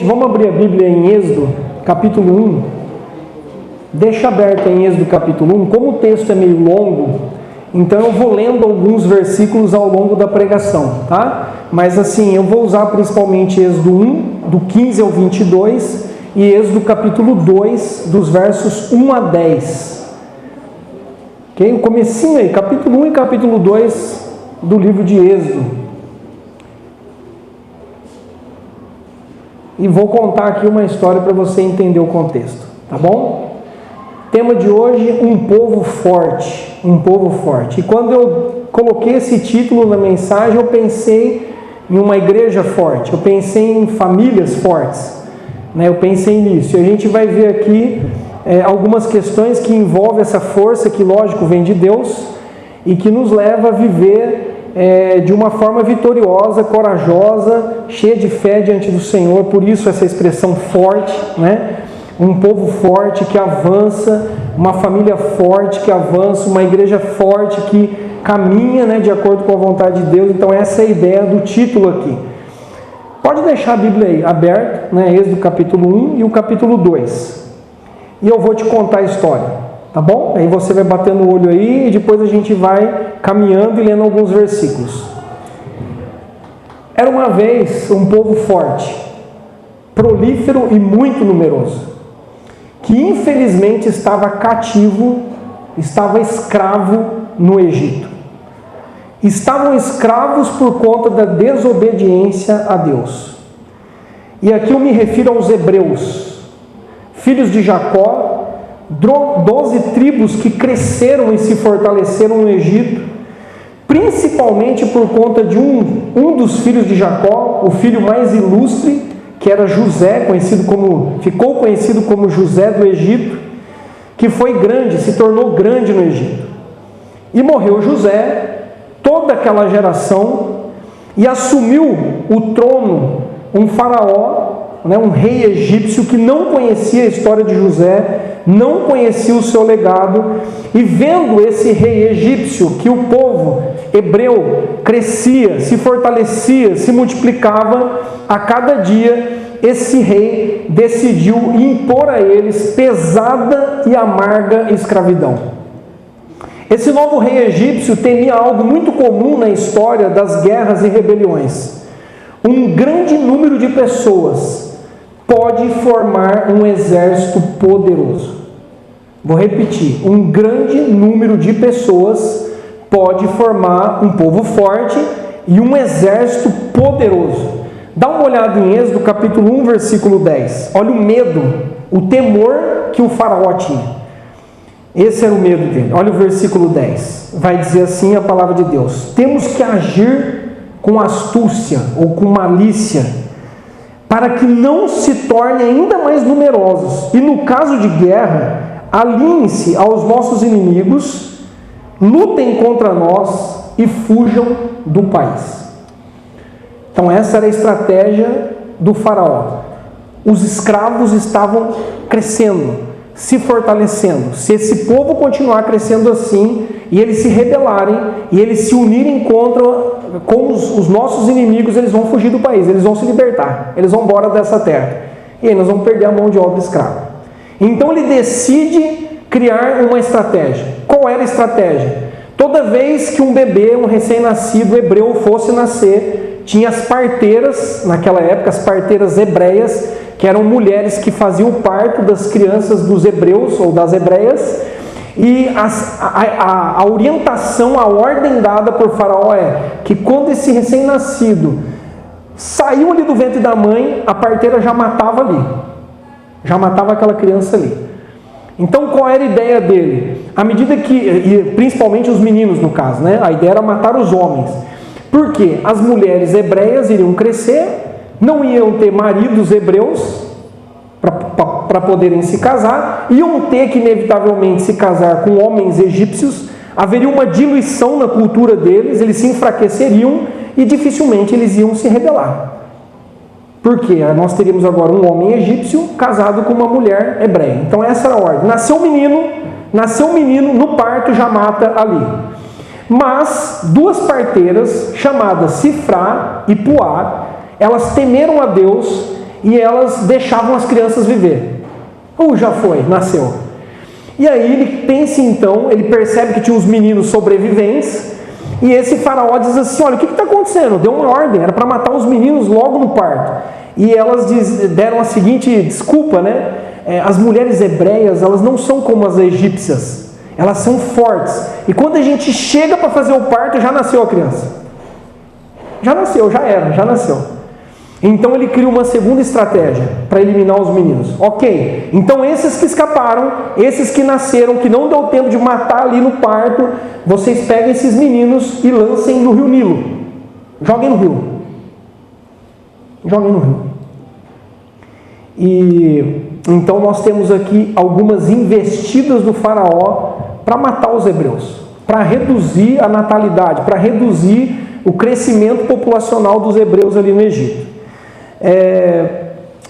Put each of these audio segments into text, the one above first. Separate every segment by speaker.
Speaker 1: Gente, vamos abrir a Bíblia em Êxodo, capítulo 1. Deixa aberto em Êxodo, capítulo 1. Como o texto é meio longo, então eu vou lendo alguns versículos ao longo da pregação, tá? Mas assim, eu vou usar principalmente Êxodo 1, do 15 ao 22, e Êxodo, capítulo 2, dos versos 1 a 10. Ok? O comecinho aí, capítulo 1 e capítulo 2 do livro de Êxodo. E vou contar aqui uma história para você entender o contexto, tá bom? Tema de hoje, um povo forte, um povo forte. E quando eu coloquei esse título na mensagem, eu pensei em uma igreja forte, eu pensei em famílias fortes, né? Eu pensei nisso. E a gente vai ver aqui algumas questões que envolvem essa força que, lógico, vem de Deus e que nos leva a viver de uma forma vitoriosa, corajosa, cheia de fé diante do Senhor. Por isso essa expressão forte, né? Um povo forte que avança, uma família forte que avança, uma igreja forte que caminha, né, de acordo com a vontade de Deus. Então essa é a ideia do título aqui. Pode deixar a Bíblia aí aberta, né? Êxodo capítulo 1 e o capítulo 2. E eu vou te contar a história. Tá bom? Aí você vai batendo o olho aí e depois a gente vai caminhando e lendo alguns versículos. Era uma vez um povo forte, prolífero e muito numeroso, que infelizmente estava cativo, estava escravo no Egito. Estavam escravos por conta da desobediência a Deus. E aqui eu me refiro aos hebreus, filhos de Jacó, 12 tribos que cresceram e se fortaleceram no Egito, principalmente por conta de um dos filhos de Jacó, o filho mais ilustre, que era José, ficou conhecido como José do Egito, que foi grande, se tornou grande no Egito. E morreu José, toda aquela geração, e assumiu o trono um faraó, um rei egípcio que não conhecia a história de José, não conhecia o seu legado, e vendo esse rei egípcio, que o povo hebreu crescia, se fortalecia, se multiplicava, a cada dia esse rei decidiu impor a eles pesada e amarga escravidão. Esse novo rei egípcio temia algo muito comum na história das guerras e rebeliões. Um grande número de pessoas pode formar um exército poderoso. Vou repetir, um grande número de pessoas pode formar um povo forte e um exército poderoso. Dá uma olhada em Êxodo capítulo 1, versículo 10. Olha o medo, o temor que o faraó tinha. Esse era o medo dele. Olha o versículo 10. Vai dizer assim a palavra de Deus: temos que agir com astúcia ou com malícia, para que não se tornem ainda mais numerosos. E no caso de guerra, alinhem-se aos nossos inimigos, lutem contra nós e fujam do país. Então essa era a estratégia do faraó. Os escravos estavam crescendo, se fortalecendo. Se esse povo continuar crescendo assim, e eles se rebelarem, e eles se unirem com os nossos inimigos, eles vão fugir do país, eles vão se libertar, eles vão embora dessa terra. E aí nós vamos perder a mão de obra escrava. Então ele decide criar uma estratégia. Qual era a estratégia? Toda vez que um bebê, um recém-nascido hebreu fosse nascer, tinha as parteiras, naquela época, as parteiras hebreias, que eram mulheres que faziam o parto das crianças dos hebreus ou das hebreias, e a orientação, a ordem dada por faraó é que quando esse recém-nascido saiu ali do ventre da mãe, a parteira já matava ali, já matava aquela criança ali. Então qual era a ideia dele? À medida que, e principalmente os meninos no caso, né? A ideia era matar os homens. Por quê? As mulheres hebreias iriam crescer, não iam ter maridos hebreus para poderem se casar, iam ter que inevitavelmente se casar com homens egípcios, haveria uma diluição na cultura deles, eles se enfraqueceriam e dificilmente eles iam se rebelar. Porque nós teríamos agora um homem egípcio casado com uma mulher hebreia. Então essa era a ordem. Nasceu um menino, no parto já mata ali. Mas duas parteiras, chamadas Sifrá e Puá, elas temeram a Deus e elas deixavam as crianças viver. Já foi, nasceu. E aí ele pensa então, ele percebe que tinha uns meninos sobreviventes, e esse faraó diz assim: olha, o que está acontecendo? Deu uma ordem, era para matar os meninos logo no parto. E elas deram a seguinte desculpa, né? As mulheres hebreias, elas não são como as egípcias, elas são fortes. E quando a gente chega para fazer o parto, já nasceu a criança. Já nasceu, já nasceu. Então ele cria uma segunda estratégia para eliminar os meninos. Ok, então esses que escaparam, esses que nasceram, que não deu tempo de matar ali no parto, vocês peguem esses meninos e lancem no rio Nilo. Joguem no rio. Joguem no rio. E então nós temos aqui algumas investidas do faraó para matar os hebreus, para reduzir a natalidade, para reduzir o crescimento populacional dos hebreus ali no Egito.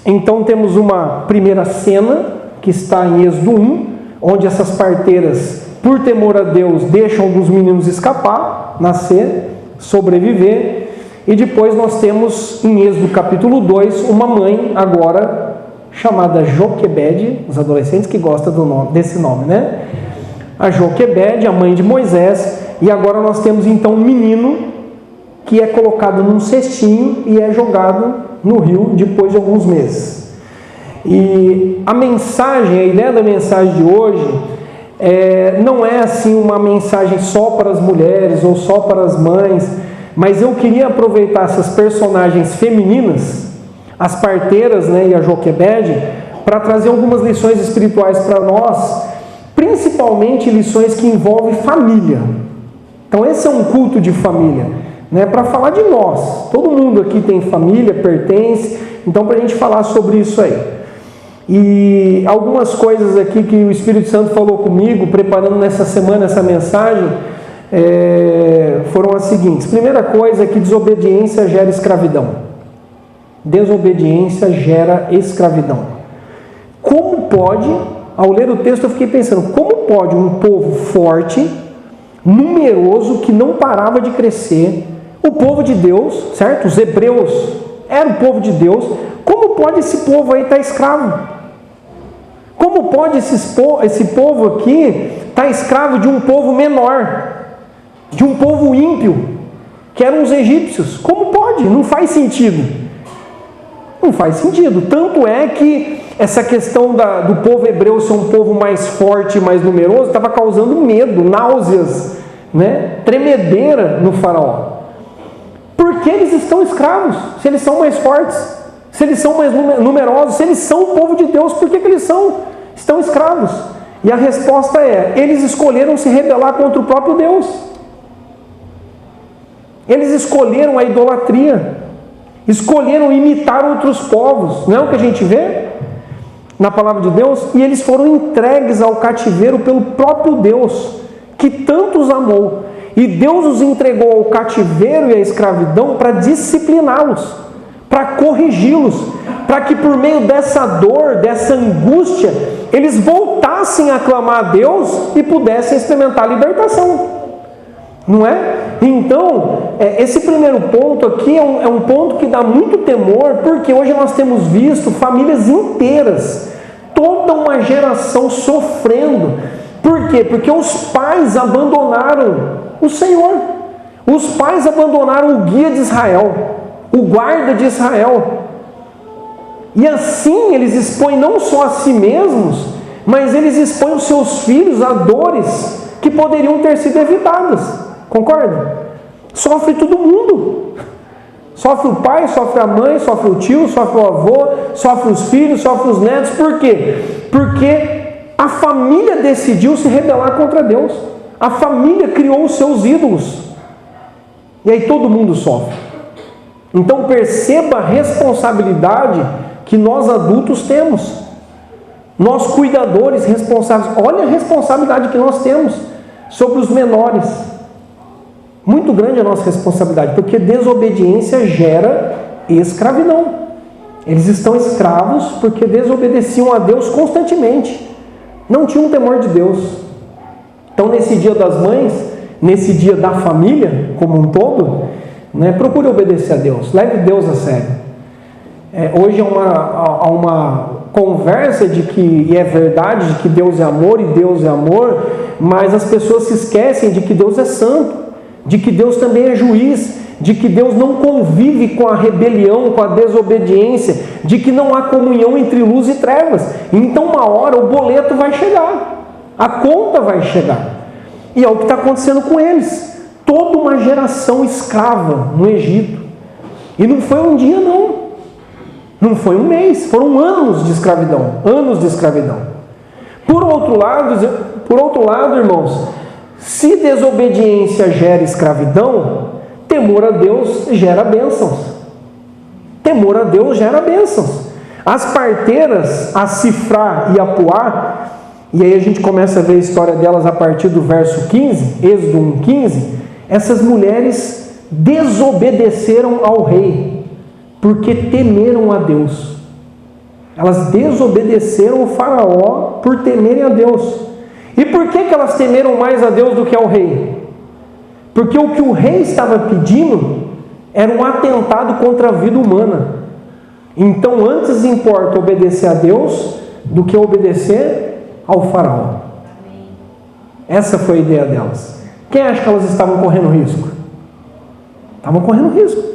Speaker 1: Então temos uma primeira cena que está em Êxodo 1, onde essas parteiras, por temor a Deus, deixam alguns meninos escapar, nascer, sobreviver. E depois nós temos em Êxodo capítulo 2 uma mãe agora chamada Joquebede, os adolescentes que gostam desse nome, né? A Joquebede, a mãe de Moisés. E agora nós temos então um menino que é colocado num cestinho e é jogado no rio depois de alguns meses. E a ideia da mensagem de hoje não é assim uma mensagem só para as mulheres ou só para as mães, mas eu queria aproveitar essas personagens femininas, as parteiras, né, e a Joquebede, para trazer algumas lições espirituais para nós, principalmente lições que envolvem família. Então esse é um culto de família, né, para falar de nós. Todo mundo aqui tem família, pertence, então para a gente falar sobre isso aí. E algumas coisas aqui que o Espírito Santo falou comigo, preparando nessa semana essa mensagem, foram as seguintes. Primeira coisa é que desobediência gera escravidão. Desobediência gera escravidão. Como pode, ao ler o texto eu fiquei pensando, como pode um povo forte, numeroso, que não parava de crescer, o povo de Deus, certo? Os hebreus eram o povo de Deus, como pode esse povo aí estar escravo? Como pode esse povo aqui estar escravo de um povo menor, de um povo ímpio, que eram os egípcios? Como pode? Não faz sentido. Não faz sentido. Tanto é que essa questão do povo hebreu ser um povo mais forte, mais numeroso, estava causando medo, náuseas, né? Tremedeira no faraó. Por que eles estão escravos? Se eles são mais fortes, se eles são mais numerosos, se eles são o povo de Deus, por que eles estão escravos? E a resposta é: eles escolheram se rebelar contra o próprio Deus. Eles escolheram a idolatria, escolheram imitar outros povos. Não é o que a gente vê na palavra de Deus? E eles foram entregues ao cativeiro pelo próprio Deus, que tanto os amou. E Deus os entregou ao cativeiro e à escravidão para discipliná-los, para corrigi-los, para que por meio dessa dor, dessa angústia, eles voltassem a clamar a Deus e pudessem experimentar a libertação. Não é? Então, esse primeiro ponto aqui é um ponto que dá muito temor, porque hoje nós temos visto famílias inteiras, toda uma geração sofrendo. Por quê? Porque os pais abandonaram o Senhor. Os pais abandonaram o guia de Israel, o guarda de Israel. E assim eles expõem não só a si mesmos, mas eles expõem os seus filhos a dores que poderiam ter sido evitadas. Concorda? Sofre todo mundo. Sofre o pai, sofre a mãe, sofre o tio, sofre o avô, sofre os filhos, sofre os netos. Por quê? Porque a família decidiu se rebelar contra Deus. A família criou os seus ídolos. E aí todo mundo sofre. Então perceba a responsabilidade que nós adultos temos. Nós cuidadores responsáveis. Olha a responsabilidade que nós temos sobre os menores. Muito grande a nossa responsabilidade, porque desobediência gera escravidão. Eles estão escravos porque desobedeciam a Deus constantemente. Não tinham temor de Deus. Então, nesse dia das mães, nesse dia da família como um todo, né, procure obedecer a Deus. Leve Deus a sério. Hoje há uma conversa de que, e é verdade, de que Deus é amor e Deus é amor, mas as pessoas se esquecem de que Deus é santo, de que Deus também é juiz, de que Deus não convive com a rebelião, com a desobediência, de que não há comunhão entre luz e trevas. Então uma hora o boleto vai chegar, a conta vai chegar. E é o que está acontecendo com eles. Toda uma geração escrava no Egito. E não foi um dia não. Não foi um mês, foram anos de escravidão. Anos de escravidão. Por outro lado, irmãos, se desobediência gera escravidão, temor a Deus gera bênçãos. Temor a Deus gera bênçãos. As parteiras, a Sifrá e a Puá, e aí a gente começa a ver a história delas a partir do verso 15, Êxodo 1,15, essas mulheres desobedeceram ao rei, porque temeram a Deus. Elas desobedeceram o faraó por temerem a Deus. E por que elas temeram mais a Deus do que ao rei? Porque o que o rei estava pedindo era um atentado contra a vida humana. Então antes importa obedecer a Deus do que obedecer ao faraó. Essa foi a ideia delas. Quem acha que elas estavam correndo risco? Estavam correndo risco.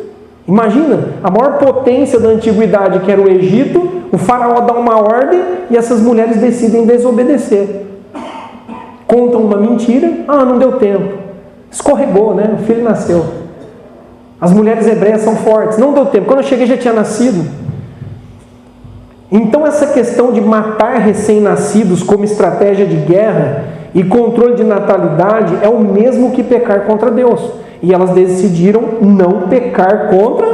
Speaker 1: Imagina, a maior potência da antiguidade, que era o Egito, o faraó dá uma ordem e essas mulheres decidem desobedecer. Contam uma mentira, não deu tempo. Escorregou, né? O filho nasceu. As mulheres hebreias são fortes, não deu tempo. Quando eu cheguei já tinha nascido. Então essa questão de matar recém-nascidos como estratégia de guerra e controle de natalidade é o mesmo que pecar contra Deus. E elas decidiram não pecar contra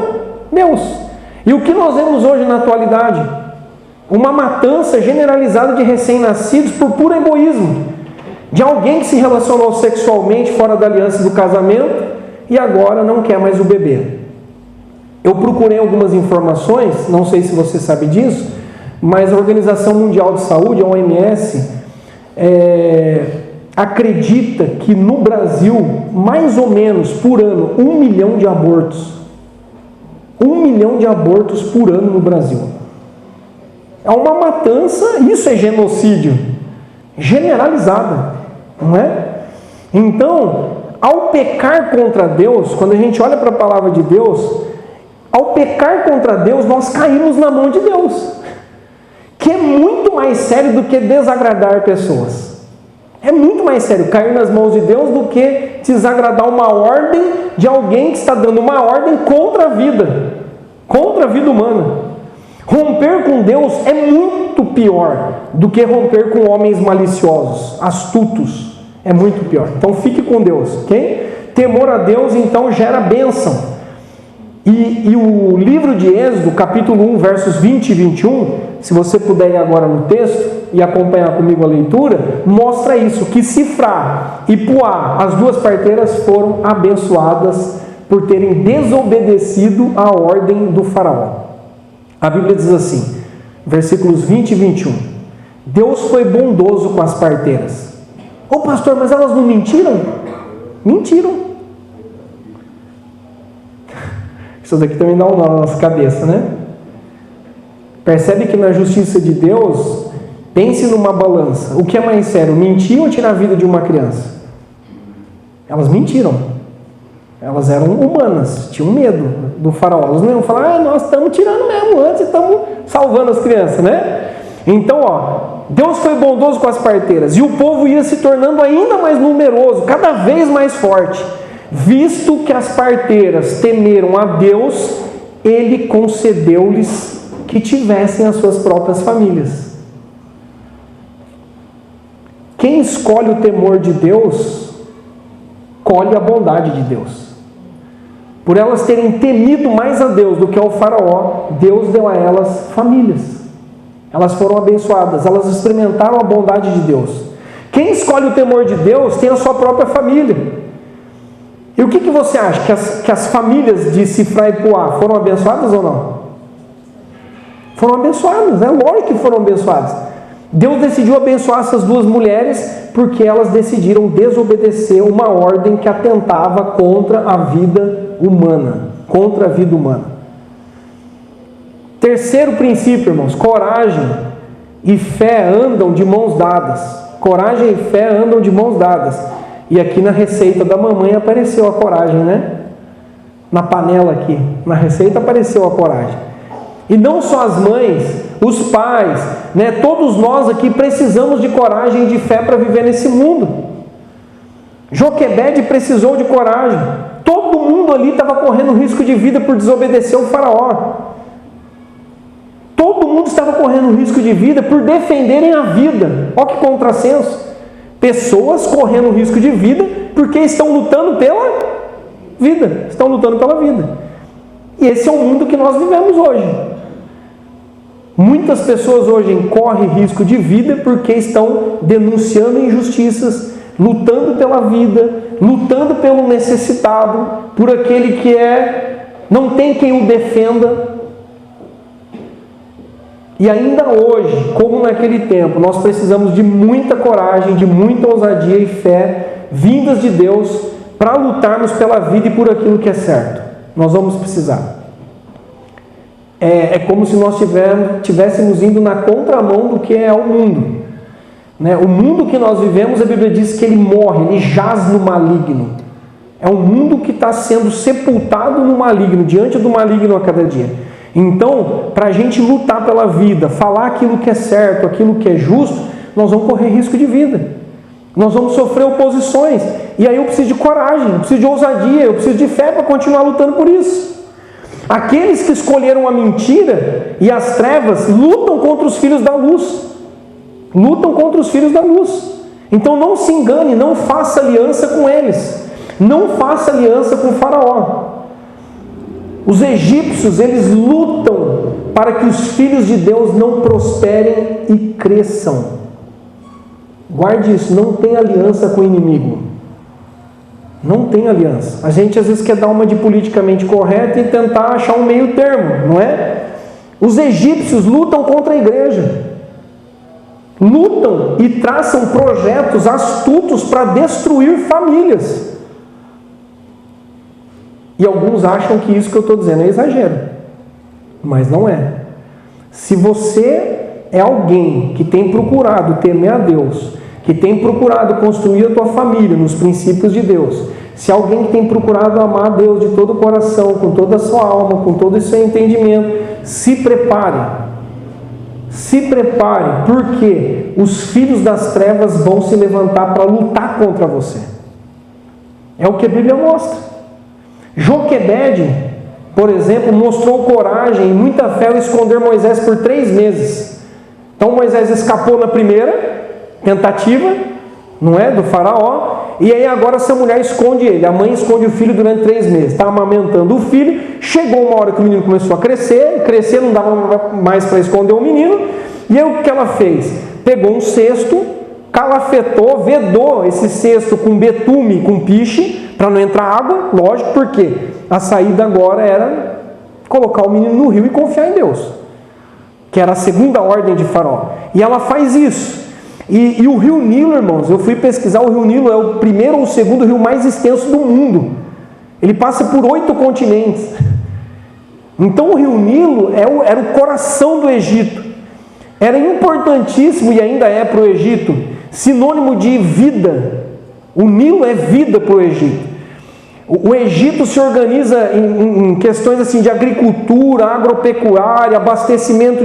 Speaker 1: Deus. E o que nós vemos hoje na atualidade? Uma matança generalizada de recém-nascidos por puro egoísmo. De alguém que se relacionou sexualmente fora da aliança do casamento e agora não quer mais o bebê. Eu procurei algumas informações, não sei se você sabe disso, mas a Organização Mundial de Saúde, a OMS, acredita que no Brasil, mais ou menos por ano, 1 milhão de abortos. 1 milhão de abortos por ano no Brasil. É uma matança, isso é genocídio generalizado, não é? Então, ao pecar contra Deus, quando a gente olha para a palavra de Deus, ao pecar contra Deus, nós caímos na mão de Deus, que é muito mais sério do que desagradar pessoas. É muito mais sério cair nas mãos de Deus do que desagradar uma ordem de alguém que está dando uma ordem contra a vida humana. Romper com Deus é muito pior do que romper com homens maliciosos, astutos. É muito pior. Então fique com Deus, ok? Temor a Deus então gera bênção. E o livro de Êxodo, capítulo 1, versos 20 e 21, se você puder ir agora no texto e acompanhar comigo a leitura, mostra isso, que Sifrá e Puá, as duas parteiras, foram abençoadas por terem desobedecido a ordem do faraó. A Bíblia diz assim, versículos 20 e 21, Deus foi bondoso com as parteiras. Ô pastor, mas elas não mentiram? Mentiram. Isso daqui também dá um nó na nossa cabeça, né? Percebe que na justiça de Deus, pense numa balança. O que é mais sério, mentir ou tirar a vida de uma criança? Elas mentiram. Elas eram humanas, tinham medo do faraó. Elas não iam falar, nós estamos tirando mesmo, antes estamos salvando as crianças, né? Então, Deus foi bondoso com as parteiras, e o povo ia se tornando ainda mais numeroso, cada vez mais forte. Visto que as parteiras temeram a Deus, Ele concedeu-lhes que tivessem as suas próprias famílias. Quem escolhe o temor de Deus, colhe a bondade de Deus. Por elas terem temido mais a Deus do que ao faraó, Deus deu a elas famílias. Elas foram abençoadas, elas experimentaram a bondade de Deus. Quem escolhe o temor de Deus tem a sua própria família. E o que você acha? Que as famílias de Sifrá e Puá foram abençoadas ou não? Foram abençoadas, é lógico que foram abençoadas. Deus decidiu abençoar essas duas mulheres porque elas decidiram desobedecer uma ordem que atentava contra a vida humana. Contra a vida humana. Terceiro princípio, irmãos, coragem e fé andam de mãos dadas. Coragem e fé andam de mãos dadas. E aqui na receita da mamãe apareceu a coragem, né? Na panela aqui, na receita apareceu a coragem. E não só as mães, os pais, né? Todos nós aqui precisamos de coragem e de fé para viver nesse mundo. Joquebede precisou de coragem. Todo mundo ali estava correndo risco de vida por desobedecer o faraó. Todo mundo estava correndo risco de vida por defenderem a vida. Olha que contrassenso. Pessoas correndo risco de vida porque estão lutando pela vida. Estão lutando pela vida. E esse é o mundo que nós vivemos hoje. Muitas pessoas hoje correm risco de vida porque estão denunciando injustiças, lutando pela vida, lutando pelo necessitado, por aquele que não tem quem o defenda. E ainda hoje, como naquele tempo, nós precisamos de muita coragem, de muita ousadia e fé vindas de Deus para lutarmos pela vida e por aquilo que é certo. Nós vamos precisar. É como se nós estivéssemos indo na contramão do que é o mundo. Né? O mundo que nós vivemos, a Bíblia diz que ele morre, ele jaz no maligno. É um mundo que está sendo sepultado no maligno, diante do maligno a cada dia. Então, para a gente lutar pela vida, falar aquilo que é certo, aquilo que é justo, nós vamos correr risco de vida. Nós vamos sofrer oposições. E aí eu preciso de coragem, eu preciso de ousadia, eu preciso de fé para continuar lutando por isso. Aqueles que escolheram a mentira e as trevas lutam contra os filhos da luz. Lutam contra os filhos da luz. Então não se engane, não faça aliança com eles. Não faça aliança com o faraó. Os egípcios, eles lutam para que os filhos de Deus não prosperem e cresçam. Guarde isso, não tem aliança com o inimigo. Não tem aliança. A gente às vezes quer dar uma de politicamente correta e tentar achar um meio termo, não é? Os egípcios lutam contra a igreja. Lutam e traçam projetos astutos para destruir famílias. E alguns acham que isso que eu estou dizendo é exagero. Mas não é. Se você é alguém que tem procurado temer a Deus, que tem procurado construir a tua família nos princípios de Deus, se alguém que tem procurado amar a Deus de todo o coração, com toda a sua alma, com todo o seu entendimento, se prepare. Se prepare, porque os filhos das trevas vão se levantar para lutar contra você. É o que a Bíblia mostra. Joquebede, por exemplo, mostrou coragem e muita fé ao esconder Moisés por 3 meses. Então Moisés escapou na primeira tentativa, não é? Do faraó. E aí agora essa mulher esconde ele. A mãe esconde o filho durante 3 meses. Está amamentando o filho. Chegou uma hora que o menino começou a crescer. Crescer, não dava mais para esconder o menino. E aí o que ela fez? Pegou um cesto, calafetou, vedou esse cesto com betume, com piche, para não entrar água, lógico, porque a saída agora era colocar o menino no rio e confiar em Deus, que era a segunda ordem de Faraó. E ela faz isso. E o rio Nilo, irmãos, eu fui pesquisar, o rio Nilo é o primeiro ou o segundo rio mais extenso do mundo. Ele passa por 8 continentes. Então o rio Nilo era o coração do Egito. Era importantíssimo, e ainda é para o Egito, sinônimo de vida. O Nilo é vida para o Egito. O Egito se organiza em questões assim de agricultura, agropecuária, abastecimento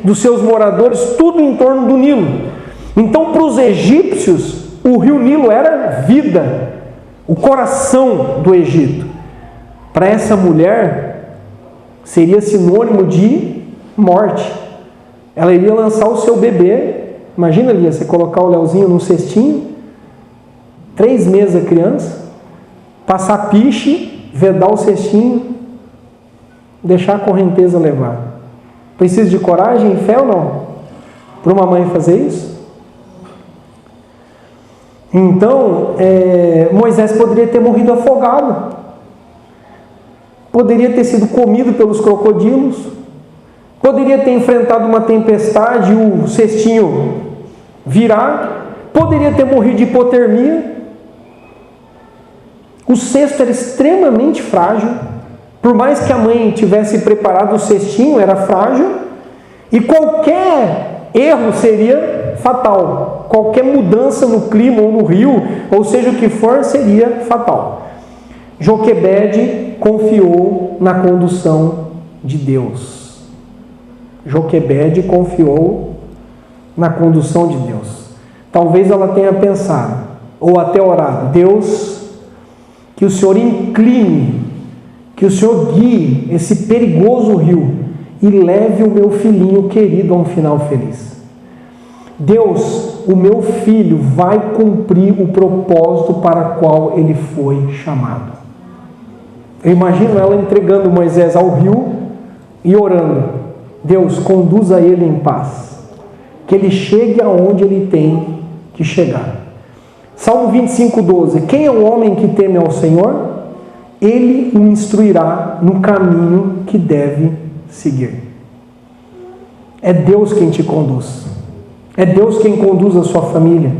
Speaker 1: dos seus moradores, tudo em torno do Nilo. Então, para os egípcios, o rio Nilo era vida, o coração do Egito. Para essa mulher, seria sinônimo de morte. Ela iria lançar o seu bebê. Imagina, Lia, você colocar o Leozinho num cestinho, 3 meses a criança, passar piche, vedar o cestinho, deixar a correnteza levar. Precisa de coragem e fé ou não? Para uma mãe fazer isso? Então, Moisés poderia ter morrido afogado. Poderia ter sido comido pelos crocodilos. Poderia ter enfrentado uma tempestade e o cestinho virar. Poderia ter morrido de hipotermia. O cesto era extremamente frágil. Por mais que a mãe tivesse preparado o cestinho, era frágil, e qualquer erro seria fatal. Qualquer mudança no clima ou no rio, ou seja o que for, seria fatal. Joquebede confiou na condução de Deus. Joquebede confiou na condução de Deus. Talvez ela tenha pensado, ou até orado: Deus, que o Senhor incline, que o Senhor guie esse perigoso rio e leve o meu filhinho querido a um final feliz. Deus, o meu filho vai cumprir o propósito para o qual ele foi chamado. Eu imagino ela entregando Moisés ao rio e orando: Deus, conduza ele em paz, que ele chegue aonde ele tem que chegar. Salmo 25:12: quem é o homem que teme ao Senhor? Ele o instruirá no caminho que deve seguir. É Deus quem te conduz. É Deus quem conduz a sua família.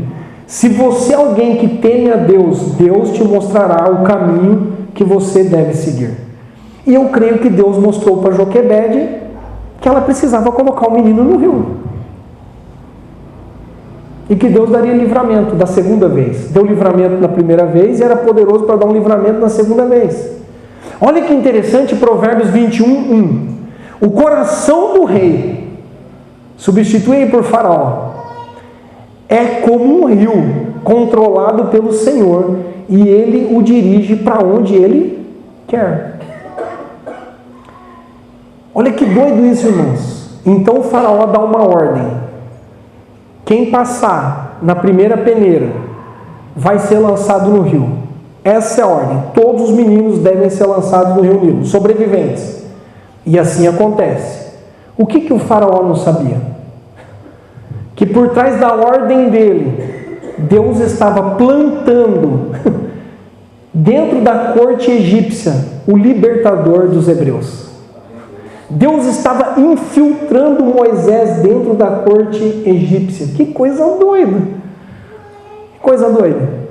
Speaker 1: Se você é alguém que teme a Deus, Deus te mostrará o caminho que você deve seguir. E eu creio que Deus mostrou para Joquebede que ela precisava colocar o menino no rio. E que Deus daria livramento da segunda vez. Deu livramento na primeira vez e era poderoso para dar um livramento na segunda vez. Olha que interessante, Provérbios 21:1. O coração do rei, substitui por Faraó, é como um rio controlado pelo Senhor, e ele o dirige para onde ele quer. Olha que doido isso, irmãos. Então o Faraó dá uma ordem: quem passar na primeira peneira vai ser lançado no rio. Essa é a ordem. Todos os meninos devem ser lançados no rio Nilo, sobreviventes. E assim acontece. O que o Faraó não sabia? Que por trás da ordem dele, Deus estava plantando dentro da corte egípcia o libertador dos hebreus. Deus estava infiltrando Moisés dentro da corte egípcia. Que coisa doida! Que coisa doida!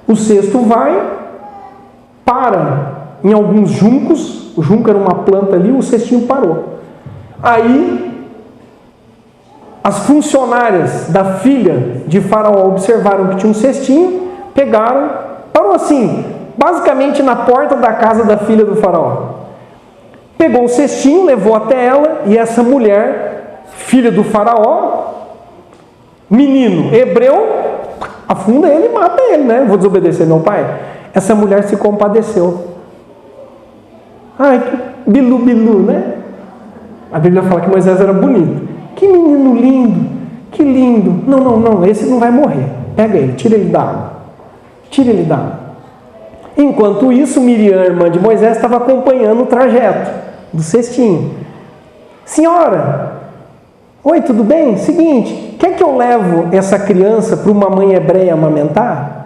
Speaker 1: O cesto vai, para em alguns juncos. O junco era uma planta ali, o cestinho parou. Aí as funcionárias da filha de Faraó observaram que tinha um cestinho, pegaram, parou assim, basicamente na porta da casa da filha do Faraó. Pegou o cestinho, levou até ela, e essa mulher, filha do Faraó, menino hebreu, afunda ele e mata ele, né? Vou desobedecer meu pai. Essa mulher se compadeceu. Ai, que bilu, bilu, né? A Bíblia fala que Moisés era bonito. Que menino lindo, que lindo. Não, esse não vai morrer. Pega ele, tira ele da água. Tira ele da água. Enquanto isso, Miriam, irmã de Moisés, estava acompanhando o trajeto do cestinho. Senhora, oi, tudo bem? Seguinte, quer que eu levo essa criança para uma mãe hebreia amamentar?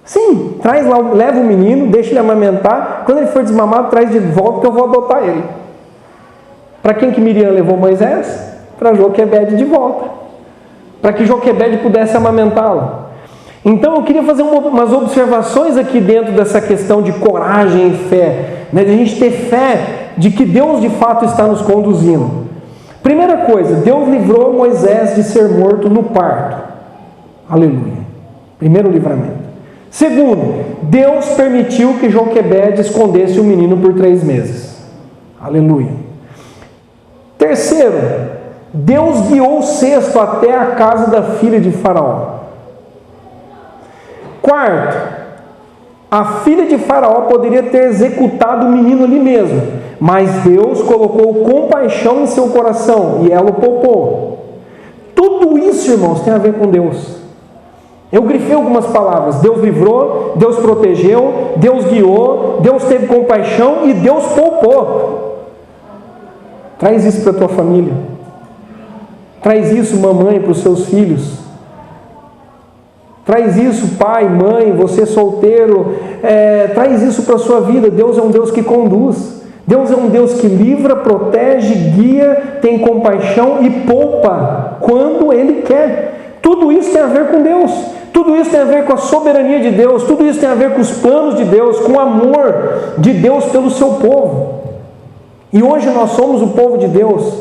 Speaker 1: Sim, traz lá, leva o menino, deixa ele amamentar. Quando ele for desmamado, traz de volta que eu vou adotar ele. Para quem que Miriam levou Moisés? Para Joquebede de volta. Para que Joquebede pudesse amamentá-lo. Então eu queria fazer umas observações aqui dentro dessa questão de coragem e fé. Né? De a gente ter fé de que Deus de fato está nos conduzindo. Primeira coisa, Deus livrou Moisés de ser morto no parto. Aleluia. Primeiro livramento. Segundo, Deus permitiu que Joquebede escondesse o menino por 3 meses. Aleluia. Terceiro, Deus guiou o cesto até a casa da filha de Faraó. Quarto, a filha de Faraó poderia ter executado o menino ali mesmo, mas Deus colocou compaixão em seu coração e ela o poupou. Tudo isso, irmãos, tem a ver com Deus. Eu grifei algumas palavras. Deus livrou, Deus protegeu, Deus guiou, Deus teve compaixão e Deus poupou. Traz isso para a tua família. Traz isso, mamãe, para os seus filhos. Traz isso, pai, mãe, você solteiro. Traz isso para a sua vida. Deus é um Deus que conduz. Deus é um Deus que livra, protege, guia, tem compaixão e poupa quando Ele quer. Tudo isso tem a ver com Deus. Tudo isso tem a ver com a soberania de Deus, tudo isso tem a ver com os planos de Deus, com o amor de Deus pelo seu povo. E hoje nós somos o povo de Deus.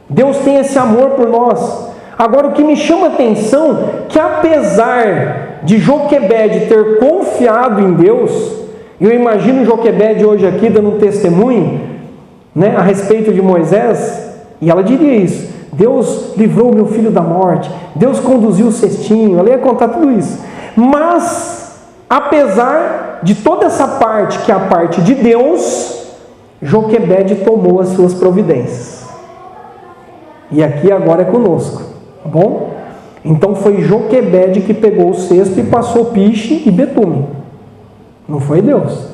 Speaker 1: Deus tem esse amor por nós. Agora, o que me chama a atenção é que, apesar de Joquebede ter confiado em Deus, eu imagino Joquebede hoje aqui dando um testemunho, né, a respeito de Moisés, e ela diria isso: Deus livrou meu filho da morte, Deus conduziu o cestinho, ela ia contar tudo isso. Mas, apesar de toda essa parte, que é a parte de Deus, Joquebede tomou as suas providências. E aqui agora é conosco, tá bom? Então foi Joquebede que pegou o cesto e passou piche e betume. Não foi Deus,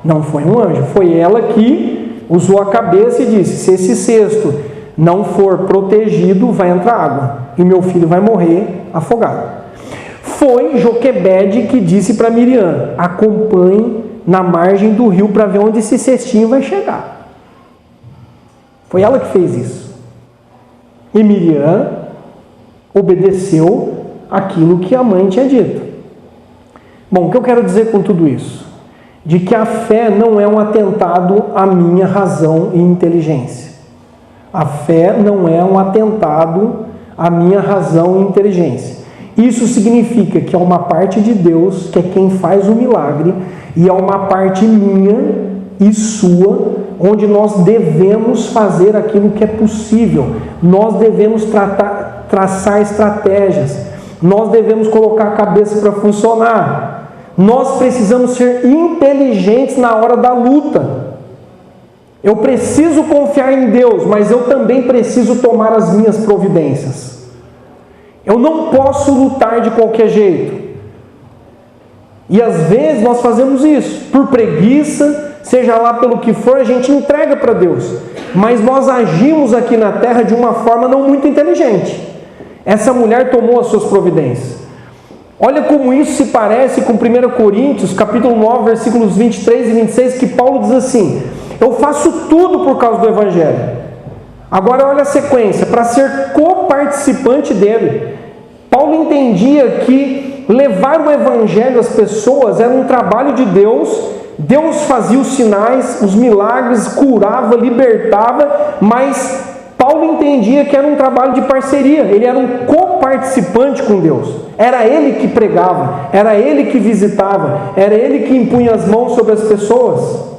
Speaker 1: não foi um anjo, foi ela que usou a cabeça e disse: se esse cesto não for protegido, vai entrar água e meu filho vai morrer afogado. Foi Joquebede que disse para Miriam: acompanhe na margem do rio para ver onde esse cestinho vai chegar. Foi ela que fez isso. E Miriam obedeceu aquilo que a mãe tinha dito. Bom, o que eu quero dizer com tudo isso? De que a fé não é um atentado à minha razão e inteligência. A fé não é um atentado à minha razão e inteligência. Isso significa que é uma parte de Deus, que é quem faz o milagre, e é uma parte minha e sua, onde nós devemos fazer aquilo que é possível. Nós devemos traçar estratégias. Nós devemos colocar a cabeça para funcionar. Nós precisamos ser inteligentes na hora da luta. Eu preciso confiar em Deus, mas eu também preciso tomar as minhas providências. Eu não posso lutar de qualquer jeito. E às vezes nós fazemos isso, por preguiça, seja lá pelo que for, a gente entrega para Deus. Mas nós agimos aqui na terra de uma forma não muito inteligente. Essa mulher tomou as suas providências. Olha como isso se parece com 1 Coríntios, capítulo 9, versículos 23 e 26, que Paulo diz assim: eu faço tudo por causa do Evangelho. Agora olha a sequência: para ser coparticipante dele. Paulo entendia que levar o Evangelho às pessoas era um trabalho de Deus. Deus fazia os sinais, os milagres, curava, libertava, mas Paulo entendia que era um trabalho de parceria. Ele era um coparticipante com Deus. Era ele que pregava, era ele que visitava, era ele que impunha as mãos sobre as pessoas.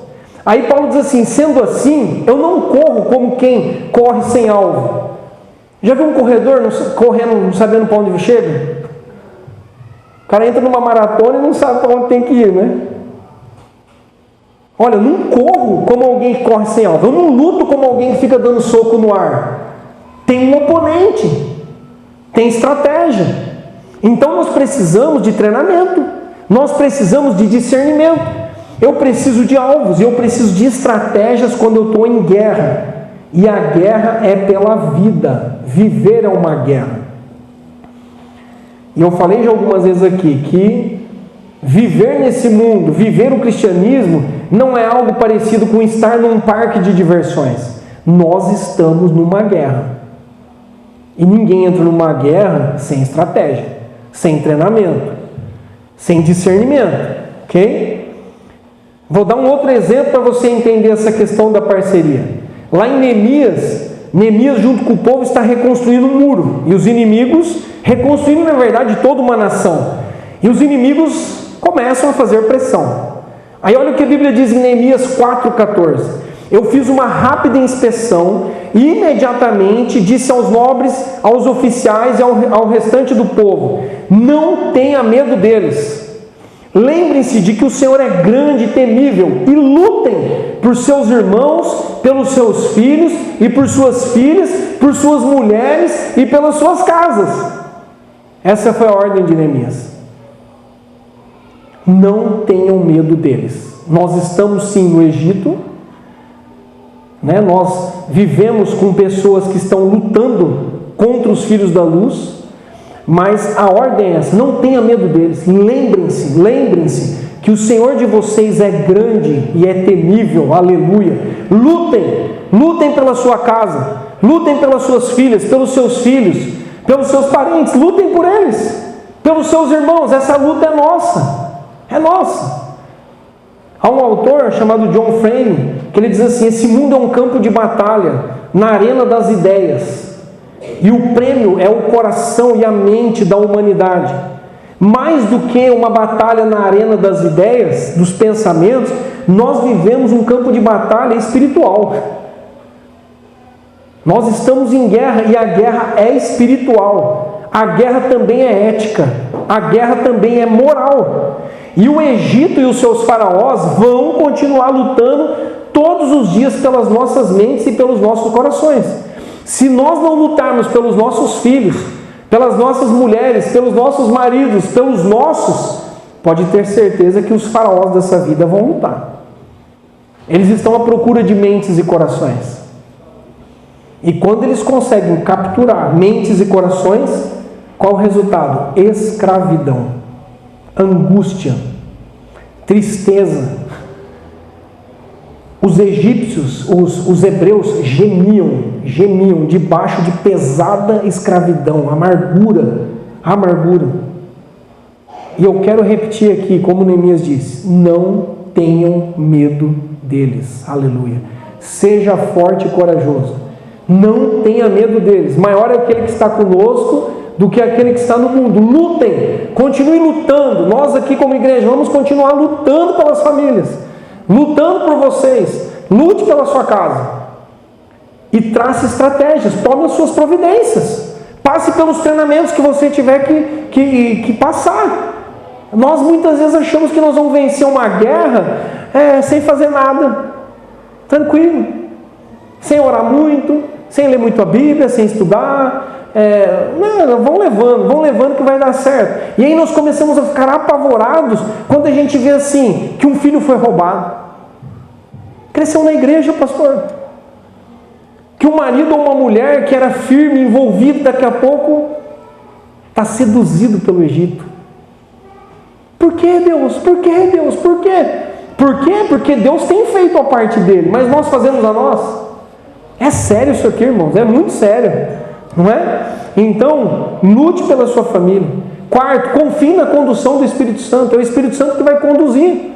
Speaker 1: Aí Paulo diz assim: sendo assim, eu não corro como quem corre sem alvo. Já viu um corredor correndo, não sabendo para onde chega? O cara entra numa maratona e não sabe para onde tem que ir, né? Olha, eu não corro como alguém que corre sem alvo. Eu não luto como alguém que fica dando soco no ar. Tem um oponente. Tem estratégia. Então nós precisamos de treinamento. Nós precisamos de discernimento. Eu preciso de alvos. Eu preciso de estratégias quando eu estou em guerra. E a guerra é pela vida. Viver é uma guerra. E eu falei já algumas vezes aqui que viver nesse mundo, viver o cristianismo, não é algo parecido com estar num parque de diversões. Nós estamos numa guerra. E ninguém entra numa guerra sem estratégia, sem treinamento, sem discernimento. Ok? Vou dar um outro exemplo para você entender essa questão da parceria. Lá em Neemias junto com o povo está reconstruindo um muro. E os inimigos, reconstruindo na verdade toda uma nação. E os inimigos começam a fazer pressão. Aí olha o que a Bíblia diz em Neemias 4,14. Eu fiz uma rápida inspeção e imediatamente disse aos nobres, aos oficiais e ao restante do povo: não tenha medo deles. Lembrem-se de que o Senhor é grande e temível, e lutem por seus irmãos, pelos seus filhos e por suas filhas, por suas mulheres e pelas suas casas. Essa foi a ordem de Neemias. Não tenham medo deles. Nós estamos sim no Egito, né? Nós vivemos com pessoas que estão lutando contra os filhos da luz, mas a ordem é essa: não tenha medo deles. Lembrem-se que o Senhor de vocês é grande e é temível. Aleluia. Lutem pela sua casa, lutem pelas suas filhas, pelos seus filhos, pelos seus parentes, lutem por eles. pelos seus irmãos. Essa luta é nossa, é nossa. Há um autor chamado John Frame, que ele diz assim: esse mundo é um campo de batalha na arena das ideias, e o prêmio é o coração e a mente da humanidade. Mais do que uma batalha na arena das ideias, dos pensamentos, nós vivemos um campo de batalha espiritual. Nós estamos em guerra, e a guerra é espiritual. A guerra também é ética, a guerra também é moral. E o Egito e os seus faraós vão continuar lutando todos os dias pelas nossas mentes e pelos nossos corações. Se nós não lutarmos pelos nossos filhos, pelas nossas mulheres, pelos nossos maridos, pelos nossos, pode ter certeza que os faraós dessa vida vão lutar. Eles estão à procura de mentes e corações. E quando eles conseguem capturar mentes e corações, qual o resultado? Escravidão, angústia, tristeza. Os egípcios, os hebreus gemiam debaixo de pesada escravidão, amargura. E eu quero repetir aqui, como Neemias disse: não tenham medo deles. Aleluia. Seja forte e corajoso. Não tenha medo deles. Maior é aquele que está conosco do que aquele que está no mundo. Lutem, continuem lutando. Nós aqui como igreja vamos continuar lutando pelas famílias, lutando por vocês. Lute pela sua casa e trace estratégias, tome as suas providências, passe pelos treinamentos que você tiver que passar. Nós muitas vezes achamos que nós vamos vencer uma guerra sem fazer nada, tranquilo, sem orar muito, sem ler muito a Bíblia, sem estudar. Vão levando que vai dar certo. E aí nós começamos a ficar apavorados quando a gente vê assim, que um filho foi roubado. Cresceu na igreja, pastor. Que um marido ou uma mulher que era firme, envolvido, daqui a pouco está seduzido pelo Egito. Por que, Deus? Por que, Deus? Por quê? Por quê? Porque Deus tem feito a parte dele, mas nós fazemos a nossa. É sério isso aqui, irmãos, é muito sério, não é? Então, lute pela sua família. Quarto, confie na condução do Espírito Santo. É o Espírito Santo que vai conduzir.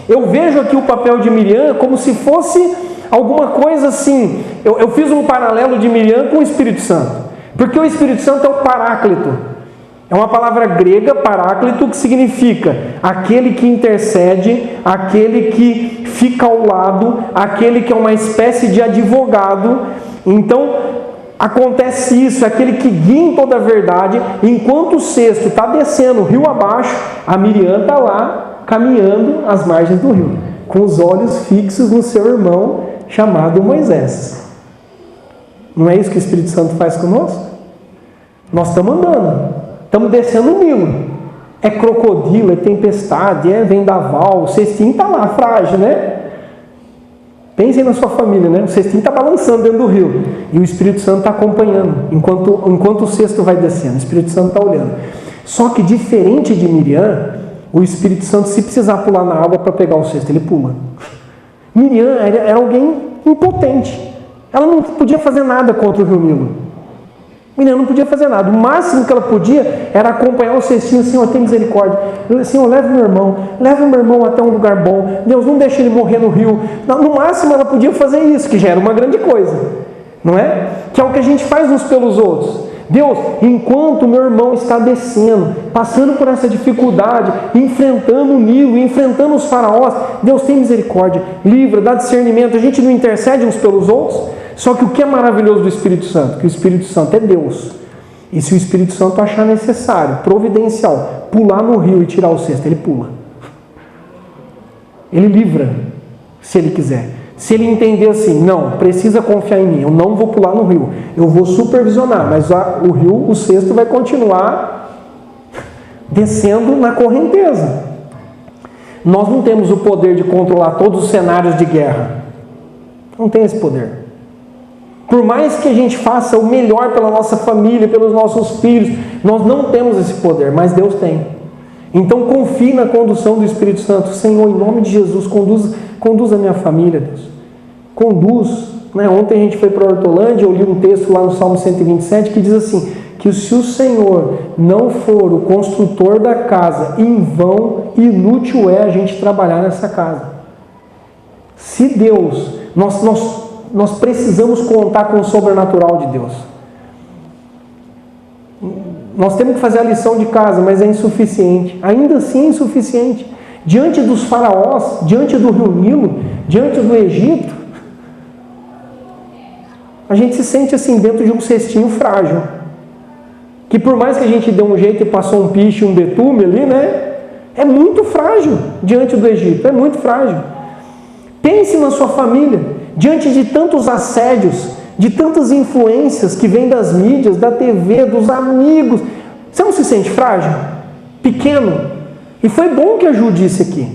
Speaker 1: Eu vejo aqui o papel de Miriam como se fosse alguma coisa assim. Eu fiz um paralelo de Miriam com o Espírito Santo, porque o Espírito Santo é o Paráclito. É uma palavra grega, Paráclito, que significa aquele que intercede, aquele que fica ao lado, aquele que é uma espécie de advogado. Então, acontece isso, aquele que guia em toda a verdade. Enquanto o cesto está descendo rio abaixo, a Miriam está lá, caminhando às margens do rio, com os olhos fixos no seu irmão chamado Moisés. Não é isso que o Espírito Santo faz conosco? Nós estamos andando, estamos descendo o Nilo. É crocodilo, é tempestade, é vendaval, o cestinho está lá, frágil, né? Pensem na sua família, né? O cestinho está balançando dentro do rio e o Espírito Santo está acompanhando enquanto o cesto vai descendo. O Espírito Santo está olhando. Só que diferente de Miriam, o Espírito Santo, se precisar pular na água para pegar o cesto, ele pula. Miriam era alguém impotente. Ela não podia fazer nada contra o rio Nilo. Miriam não podia fazer nada. O máximo que ela podia era acompanhar o cestinho. Senhor, tem misericórdia. Senhor, leva o meu irmão até um lugar bom. Deus, não deixe ele morrer no rio. No máximo ela podia fazer isso, que já era uma grande coisa. Não é? Que é o que a gente faz uns pelos outros. Deus, enquanto o meu irmão está descendo, passando por essa dificuldade, enfrentando o Nilo, enfrentando os faraós, Deus, tem misericórdia, livra, dá discernimento. A gente não intercede uns pelos outros. Só que o que é maravilhoso do Espírito Santo? Que o Espírito Santo é Deus. E se o Espírito Santo achar necessário, providencial, pular no rio e tirar o cesto, ele pula. Ele livra, se ele quiser. Se ele entender assim, não, precisa confiar em mim, eu não vou pular no rio, eu vou supervisionar, mas o rio, o cesto vai continuar descendo na correnteza. Nós não temos o poder de controlar todos os cenários de guerra. Não tem esse poder. Por mais que a gente faça o melhor pela nossa família, pelos nossos filhos, nós não temos esse poder, mas Deus tem. Então confie na condução do Espírito Santo. Senhor, em nome de Jesus, conduz a minha família, Deus. Conduz. Ontem a gente foi para a Hortolândia, eu li um texto lá no Salmo 127 que diz assim, que se o Senhor não for o construtor da casa, em vão, inútil é a gente trabalhar nessa casa. Se Deus, nós precisamos contar com o sobrenatural de Deus. Nós temos que fazer a lição de casa, mas é insuficiente. Ainda assim é insuficiente. Diante dos faraós, diante do Rio Nilo, diante do Egito, a gente se sente assim dentro de um cestinho frágil. Que por mais que a gente dê um jeito e passou um piche, um betume ali, né? É muito frágil diante do Egito, é muito frágil. Pense na sua família, diante de tantos assédios, de tantas influências que vêm das mídias, da TV, dos amigos. Você não se sente frágil? Pequeno? E foi bom que a Ju disse aqui,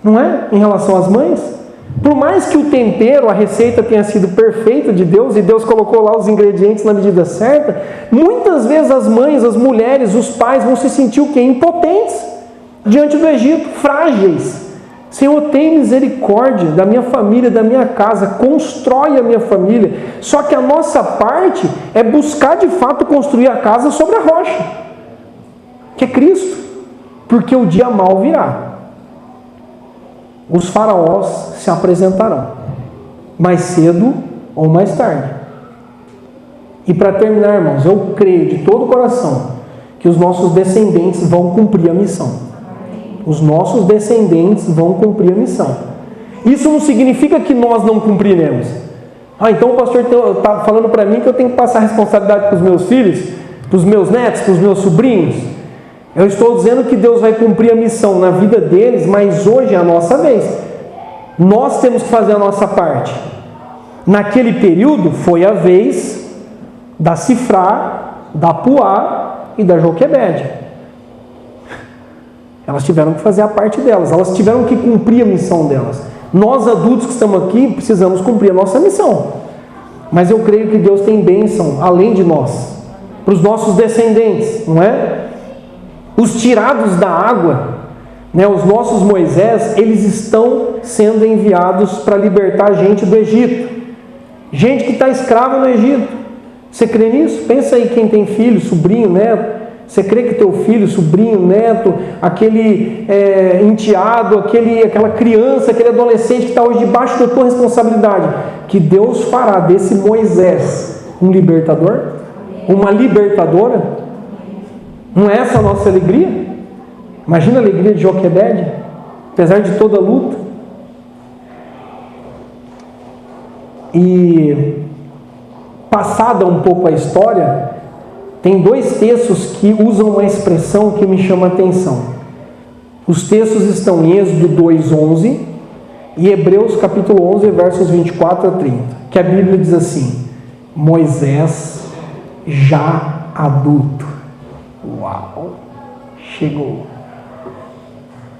Speaker 1: não é? Em relação às mães. Por mais que o tempero, a receita tenha sido perfeita de Deus, e Deus colocou lá os ingredientes na medida certa, muitas vezes as mães, as mulheres, os pais vão se sentir o quê? Impotentes diante do Egito, frágeis. Senhor, tem misericórdia da minha família, da minha casa, constrói a minha família. Só que a nossa parte é buscar de fato construir a casa sobre a rocha, que é Cristo, porque o dia mau virá. Os faraós se apresentarão, mais cedo ou mais tarde. E para terminar, irmãos, eu creio de todo o coração que os nossos descendentes vão cumprir a missão. Os nossos descendentes vão cumprir a missão. Isso não significa que nós não cumpriremos. Então o pastor está falando para mim que eu tenho que passar a responsabilidade para os meus filhos, para os meus netos, para os meus sobrinhos. Eu estou dizendo que Deus vai cumprir a missão na vida deles, mas hoje é a nossa vez. Nós temos que fazer a nossa parte. Naquele período foi a vez da Sifrá, da Puá e da Joquebede. Elas tiveram que fazer a parte delas, elas tiveram que cumprir a missão delas. Nós adultos que estamos aqui precisamos cumprir a nossa missão. Mas eu creio que Deus tem bênção além de nós, para os nossos descendentes, não é? Os tirados da água, né, os nossos Moisés, eles estão sendo enviados para libertar a gente do Egito. Gente que está escrava no Egito. Você crê nisso? Pensa aí quem tem filho, sobrinho, neto. Você crê que teu filho, sobrinho, neto, aquele enteado, aquela criança, aquele adolescente que está hoje debaixo da tua responsabilidade, que Deus fará desse Moisés um libertador? Uma libertadora? Não é essa a nossa alegria? Imagina a alegria de Joquebede, apesar de toda a luta. E passada um pouco a história, tem dois textos que usam uma expressão que me chama a atenção. Os textos estão em Êxodo 2:11 e Hebreus capítulo 11, versos 24 a 30, que a Bíblia diz assim: Moisés já adulto. Uau! Chegou.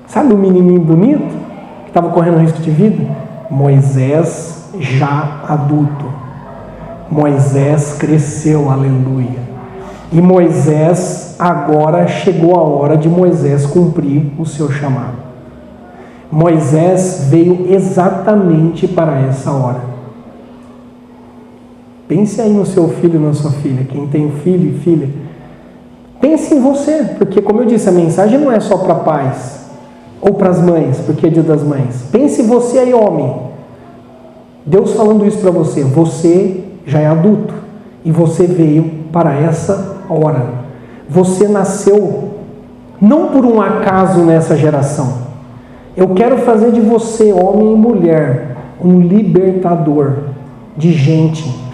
Speaker 1: Sabe o menininho bonito que estava correndo risco de vida? Moisés já adulto. Moisés cresceu, aleluia. E Moisés, agora chegou a hora de Moisés cumprir o seu chamado. Moisés veio exatamente para essa hora. Pense aí no seu filho e na sua filha, quem tem filho e filha. Pense em você, porque como eu disse, a mensagem não é só para pais ou para as mães, porque é dia das mães. Pense em você aí, homem. Deus falando isso para você. Você já é adulto e você veio para essa hora. Você nasceu não por um acaso nessa geração. Eu quero fazer de você, homem e mulher, um libertador de gente,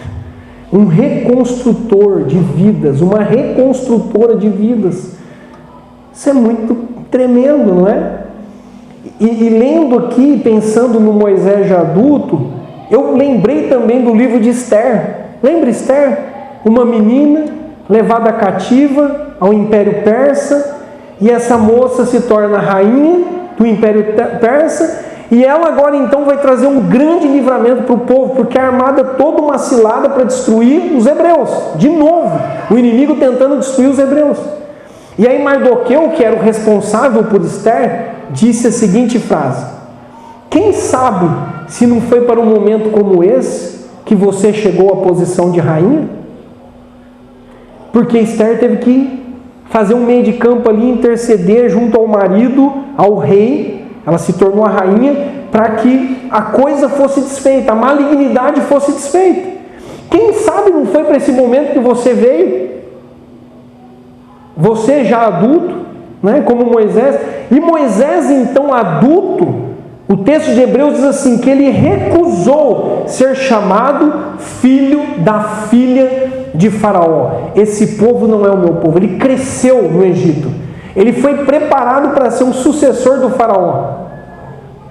Speaker 1: um reconstrutor de vidas, uma reconstrutora de vidas. Isso é muito tremendo, não é? E lendo aqui, pensando no Moisés já adulto, eu lembrei também do livro de Esther. Lembra Esther? Uma menina levada cativa ao Império Persa, e essa moça se torna rainha do Império Persa, e ela agora então vai trazer um grande livramento para o povo, porque a armada toda uma cilada para destruir os hebreus. De novo, o inimigo tentando destruir os hebreus. E aí Mardoqueu, que era o responsável por Esther, disse a seguinte frase: quem sabe se não foi para um momento como esse que você chegou à posição de rainha? Porque Esther teve que fazer um meio de campo ali, interceder junto ao marido, ao rei. Ela se tornou a rainha para que a coisa fosse desfeita, a malignidade fosse desfeita. Quem sabe não foi para esse momento que você veio? Você já adulto, né, como Moisés. E Moisés, então adulto, o texto de Hebreus diz assim, que ele recusou ser chamado filho da filha de Faraó. Esse povo não é o meu povo. Ele cresceu no Egito. Ele foi preparado para ser um sucessor do Faraó.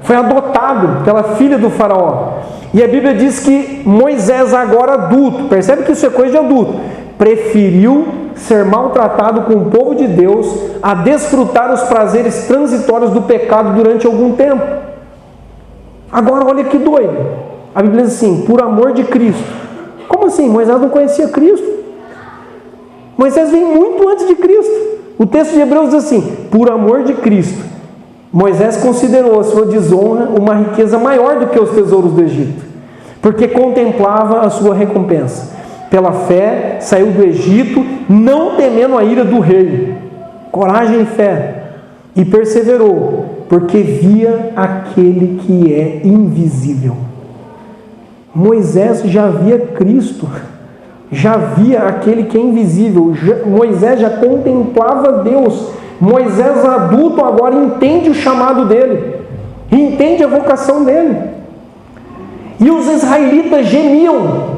Speaker 1: Foi adotado pela filha do Faraó. E a Bíblia diz que Moisés, agora adulto, percebe que isso é coisa de adulto, preferiu ser maltratado com o povo de Deus a desfrutar os prazeres transitórios do pecado durante algum tempo. Agora olha que doido. A Bíblia diz assim, por amor de Cristo. Como assim? Moisés não conhecia Cristo? Moisés vem muito antes de Cristo. O texto de Hebreus diz assim, por amor de Cristo, Moisés considerou a sua desonra uma riqueza maior do que os tesouros do Egito, porque contemplava a sua recompensa. Pela fé, saiu do Egito, não temendo a ira do rei. Coragem e fé. E perseverou, porque via aquele que é invisível. Moisés já via Cristo, já via aquele que é invisível. Moisés já contemplava Deus. Moisés adulto agora entende o chamado dele, entende a vocação dele. E os israelitas gemiam.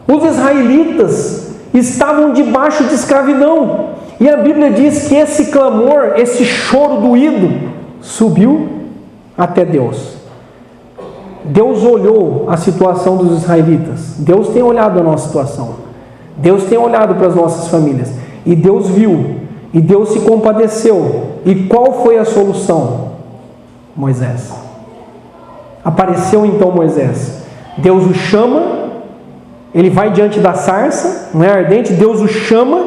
Speaker 1: Os israelitas estavam debaixo de escravidão. E a Bíblia diz que esse clamor, esse choro doído, subiu até Deus. Deus olhou a situação dos israelitas. Deus tem olhado a nossa situação. Deus tem olhado para as nossas famílias. E Deus viu. E Deus se compadeceu. E qual foi a solução? Moisés. Apareceu então Moisés. Deus o chama. Ele vai diante da sarça, não é ardente? Deus o chama.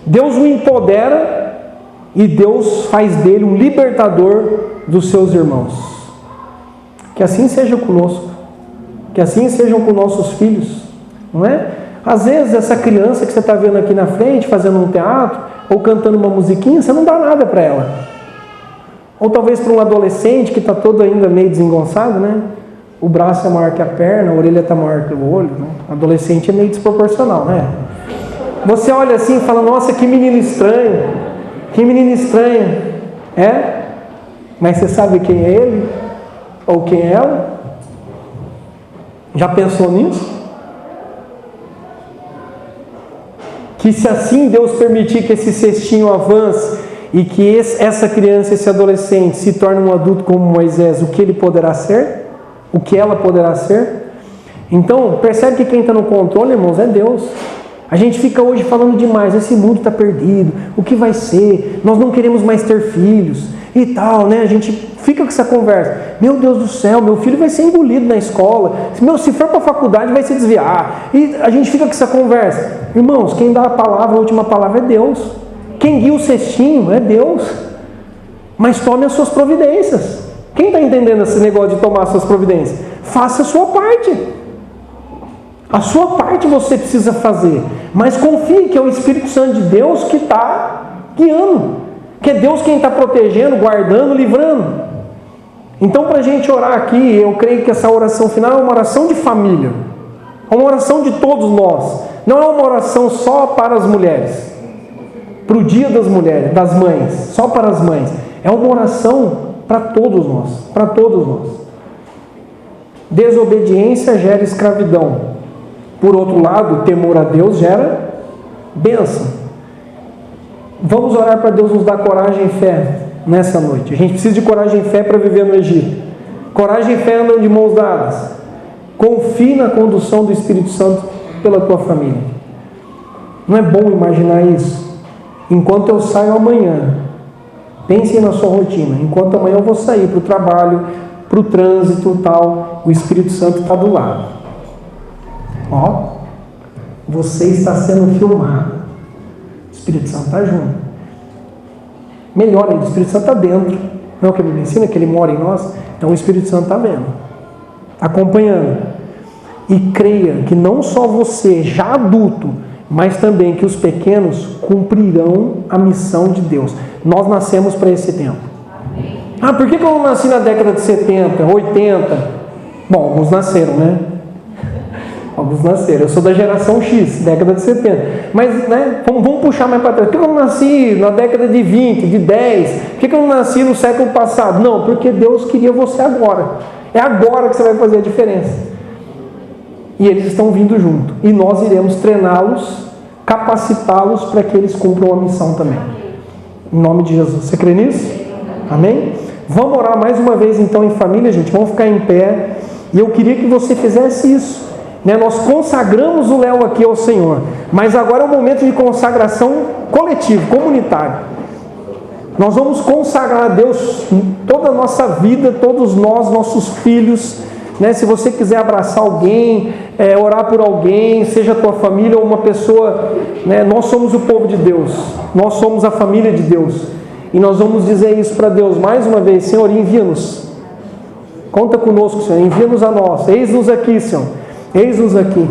Speaker 1: Deus o empodera. E Deus faz dele um libertador dos seus irmãos. Que assim seja conosco. Que assim sejam com nossos filhos. Não é? Às vezes essa criança que você está vendo aqui na frente, fazendo um teatro, ou cantando uma musiquinha, você não dá nada para ela. Ou talvez para um adolescente que está todo ainda meio desengonçado, né? O braço é maior que a perna, a orelha está maior que o olho, né? O adolescente é meio desproporcional, né? Você olha assim e fala, nossa, que menino estranho, que menina estranha. É? Mas você sabe quem é ele? Ou quem é ela? Já pensou nisso? Que se assim Deus permitir que esse cestinho avance e que essa criança, esse adolescente se torne um adulto como Moisés, o que ele poderá ser? O que ela poderá ser? Então, percebe que quem está no controle, irmãos, é Deus. A gente fica hoje falando demais, esse mundo está perdido, o que vai ser? Nós não queremos mais ter filhos e tal, né? A gente fica com essa conversa. Meu Deus do céu, meu filho vai ser engolido na escola. Se for para a faculdade vai se desviar. E a gente fica com essa conversa. Irmãos, quem dá a palavra, a última palavra é Deus. Quem guia o cestinho é Deus. Mas tome as suas providências. Quem está entendendo esse negócio de tomar as suas providências? Faça a sua parte. A sua parte você precisa fazer. Mas confie que é o Espírito Santo de Deus que está guiando. Que é Deus quem está protegendo, guardando, livrando. Então, para a gente orar aqui, eu creio que essa oração final é uma oração de família. É uma oração de todos nós. Não é uma oração só para as mulheres. Para o dia das mulheres, das mães. Só para as mães. É uma oração para todos nós. Para todos nós. Desobediência gera escravidão. Por outro lado, temor a Deus gera bênção. Vamos orar para Deus nos dar coragem e fé nessa noite. A gente precisa de coragem e fé para viver no Egito. Coragem e fé andam de mãos dadas. Confie na condução do Espírito Santo pela tua família. Não é bom imaginar isso? Enquanto eu saio amanhã, pense na sua rotina. Enquanto amanhã eu vou sair para o trabalho, para o trânsito, tal, o Espírito Santo está do lado. Ó, você está sendo filmado. O Espírito Santo está junto. Melhor ainda, o Espírito Santo está dentro. Não é o que a Bíblia ensina, que ele mora em nós? Então o Espírito Santo está vendo, acompanhando. E creia que não só você, já adulto, mas também que os pequenos cumprirão a missão de Deus. Nós nascemos para esse tempo. Ah, por que eu não nasci na década de 70, 80? Bom, alguns nasceram, né? Alguns nasceram. Eu sou da geração X, década de 70. Mas, né, vamos puxar mais para trás. Por que eu não nasci na década de 20, de 10? Por que eu não nasci no século passado? Não, porque Deus queria você agora. É agora que você vai fazer a diferença. E eles estão vindo junto. E nós iremos treiná-los, capacitá-los para que eles cumpram a missão também. Em nome de Jesus. Você crê nisso? Amém? Vamos orar mais uma vez então em família, gente. Vamos ficar em pé. E eu queria que você fizesse isso. Nós consagramos o Léo aqui ao Senhor, mas agora é o momento de consagração coletiva, comunitária. Nós vamos consagrar a Deus toda a nossa vida, todos nós, nossos filhos. Se você quiser abraçar alguém, orar por alguém, seja a tua família ou uma pessoa, nós somos o povo de Deus, nós somos a família de Deus. E nós vamos dizer isso para Deus mais uma vez: Senhor, envia-nos. Conta conosco, Senhor, envia-nos a nós. Eis-nos aqui, Senhor. Eis-nos aqui.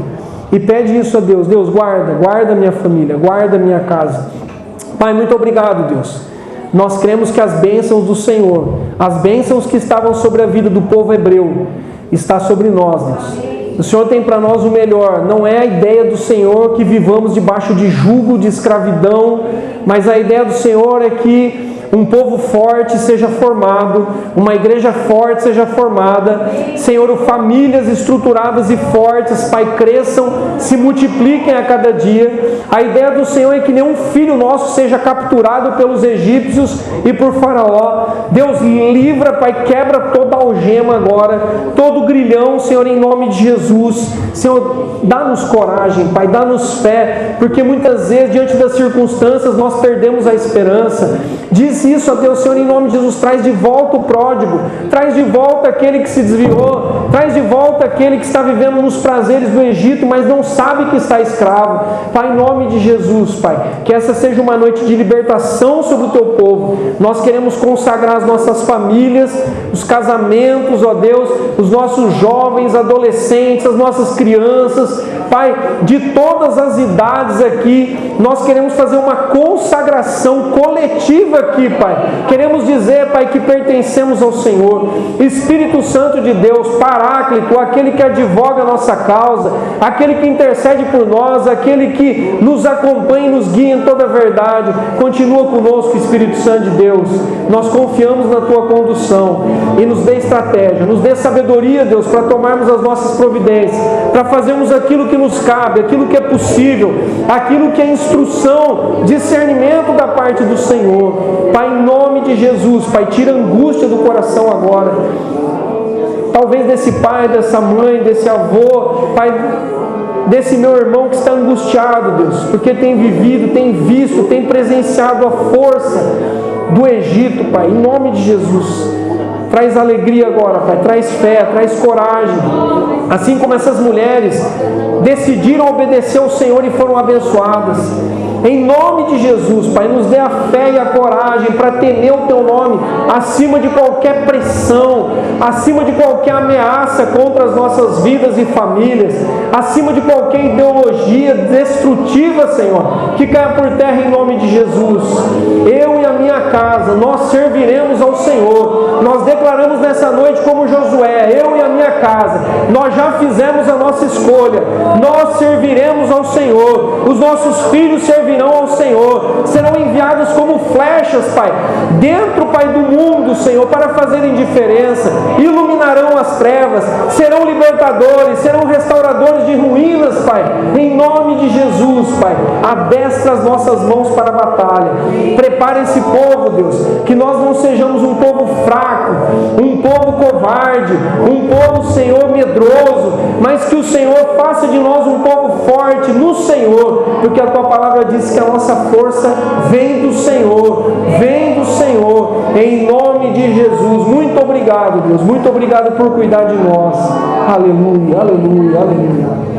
Speaker 1: E pede isso a Deus. Deus, guarda minha família, guarda minha casa. Pai, muito obrigado, Deus. Nós cremos que as bênçãos do Senhor, as bênçãos que estavam sobre a vida do povo hebreu, está sobre nós, Deus. O Senhor tem para nós o melhor. Não é a ideia do Senhor que vivamos debaixo de jugo, de escravidão, mas a ideia do Senhor é que um povo forte seja formado, uma igreja forte seja formada, Senhor, famílias estruturadas e fortes, Pai, cresçam, se multipliquem a cada dia. A ideia do Senhor é que nenhum filho nosso seja capturado pelos egípcios e por Faraó. Deus, livra, Pai, quebra toda algema agora, todo grilhão, Senhor, em nome de Jesus. Senhor, dá-nos coragem, Pai, dá-nos fé, porque muitas vezes, diante das circunstâncias, nós perdemos a esperança. Diz isso a Deus, Senhor, em nome de Jesus. Traz de volta o pródigo, traz de volta aquele que se desviou, traz de volta aquele que está vivendo nos prazeres do Egito, mas não sabe que está escravo. Pai, em nome de Jesus, Pai, que essa seja uma noite de libertação sobre o Teu povo. Nós queremos consagrar as nossas famílias, os casamentos, ó Deus, os nossos jovens, adolescentes, as nossas crianças, Pai, de todas as idades aqui. Nós queremos fazer uma consagração coletiva aqui, Pai. Queremos dizer, Pai, que pertencemos ao Senhor. Espírito Santo de Deus, Paráclito, aquele que advoga a nossa causa, aquele que intercede por nós, aquele que nos acompanha e nos guia em toda a verdade. Continua conosco, Espírito Santo de Deus. Nós confiamos na Tua condução e nos dê estratégia, nos dê sabedoria, Deus, para tomarmos as nossas providências, para fazermos aquilo que nos cabe, aquilo que é possível, aquilo que é instrução, discernimento da parte do Senhor. Pai, em nome de Jesus, Pai, tira a angústia do coração agora. Talvez desse pai, dessa mãe, desse avô, Pai, desse meu irmão que está angustiado, Deus, porque tem vivido, tem visto, tem presenciado a força do Egito, Pai, em nome de Jesus. Traz alegria agora, Pai, traz fé, traz coragem. Assim como essas mulheres decidiram obedecer ao Senhor e foram abençoadas. Em nome de Jesus, Pai, nos dê a fé e a coragem para temer o Teu nome acima de qualquer pressão, acima de qualquer ameaça contra as nossas vidas e famílias, acima de qualquer ideologia destrutiva, Senhor, que caia por terra em nome de Jesus. Eu e a minha casa, nós serviremos ao Senhor. Nós declaramos nessa noite como Josué: eu e a minha casa, nós já fizemos a nossa escolha, nós serviremos ao Senhor, os nossos filhos servirão ao Senhor, serão enviados como flechas, Pai, dentro, Pai, do mundo, Senhor, para fazerem diferença, iluminarão as trevas, serão libertadores, serão restauradores de ruínas, Pai, em nome de Jesus, Pai. Adestra as nossas mãos para a batalha, prepara esse povo, Deus, que nós não sejamos um povo fraco, um povo covarde, um povo, Senhor, medroso, mas que o Senhor faça de nós um povo forte no Senhor, porque a Tua palavra diz que a nossa força vem do Senhor, em nome de Jesus. Muito obrigado, Deus, muito obrigado por cuidar de nós. Aleluia, aleluia, aleluia.